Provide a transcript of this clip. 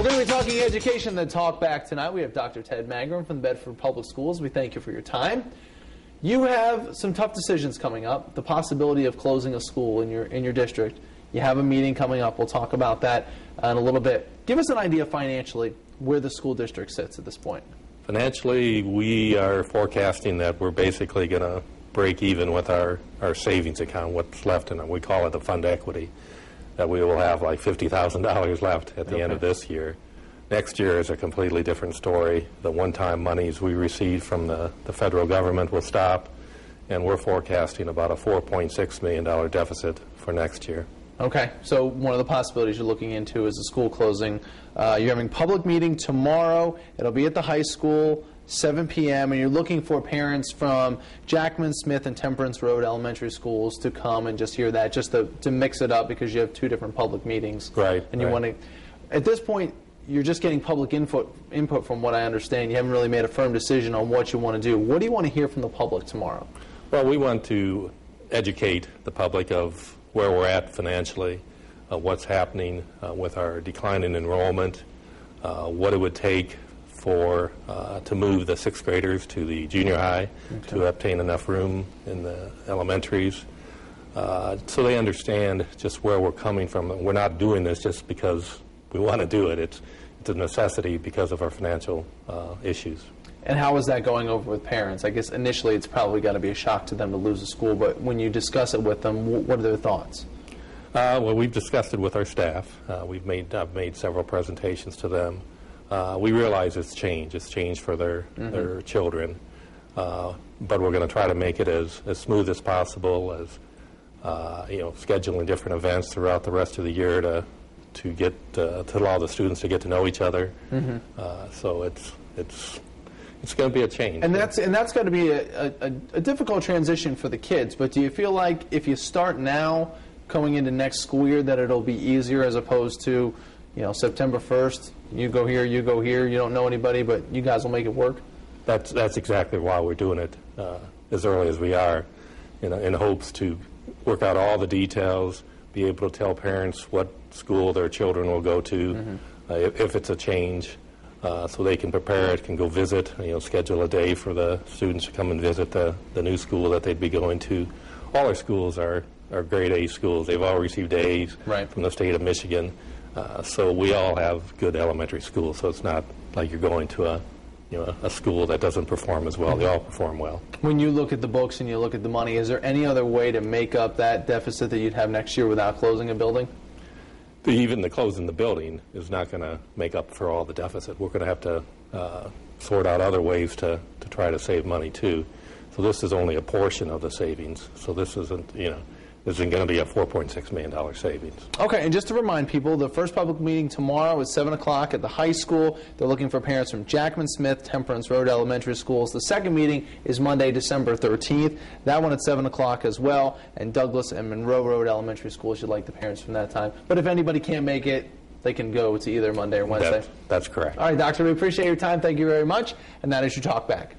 We're going to be talking education, the talk back tonight. We have Dr. Ted Magrum from the Bedford Public Schools. We thank you for your time. You have some tough decisions coming up, the possibility of closing a school in your district. You have a meeting coming up. We'll talk about that in a little bit. Give us an idea financially where the school district sits at this point. Financially, we are forecasting that we're basically going to break even with our savings account, what's left in it. We call it the fund equity, that we will have like $50,000 left at the end of this year. Next year is a completely different story. The one-time monies we received from the federal government will stop, and we're forecasting about a $4.6 million deficit for next year. Okay, so one of the possibilities you're looking into is the school closing. You're having a public meeting tomorrow. It'll be at the high school, 7 p.m., and you're looking for parents from Jackman, Smith, and Temperance Road elementary schools to come and just hear that, just to mix it up because you have two different public meetings. Right. And you want to, at this point, you're just getting public input from what I understand. You haven't really made a firm decision on what you want to do. What do you want to hear from the public tomorrow? Well, we want to educate the public of where we're at financially, what's happening with our decline in enrollment, what it would take to move the sixth graders to the junior high to obtain enough room in the elementaries, so they understand just where we're coming from. We're not doing this just because we want to do it. It's a necessity because of our financial issues. And how is that going over with parents? I guess initially it's probably got to be a shock to them to lose a school, but when you discuss it with them, what are their thoughts? Well, we've discussed it with our staff. I've made several presentations to them. We realize it's change. It's change for their children. But we're going to try to make it as smooth as possible, as scheduling different events throughout the rest of the year to allow the students to get to know each other. So it's going to be a change. And that's going to be a difficult transition for the kids. But do you feel like if you start now, going into next school year, that it'll be easier as opposed to, September 1st, you go here, you don't know anybody, but you guys will make it work? That's exactly why we're doing it as early as we are, in hopes to work out all the details, be able to tell parents what school their children will go to, if it's a change, so they can prepare it, can go visit, schedule a day for the students to come and visit the new school that they'd be going to. All our schools are grade A schools. They've all received A's from the state of Michigan. So we all have good elementary schools, so it's not like you're going to a school that doesn't perform as well. They all perform well. When you look at the books and you look at the money, is there any other way to make up that deficit that you'd have next year without closing a building? Even the closing the building is not going to make up for all the deficit. We're going to have to sort out other ways to try to save money too. So this is only a portion of the savings. So this isn't going to be a $4.6 million savings. Okay, and just to remind people, the first public meeting tomorrow is 7 o'clock at the high school. They're looking for parents from Jackman, Smith, Temperance Road elementary schools. The second meeting is Monday, December 13th. That one at 7 o'clock as well. And Douglas and Monroe Road elementary schools, you'd like the parents from that time. But if anybody can't make it, they can go to either Monday or Wednesday. That's correct. All right, Doctor, we appreciate your time. Thank you very much. And that is your talk back.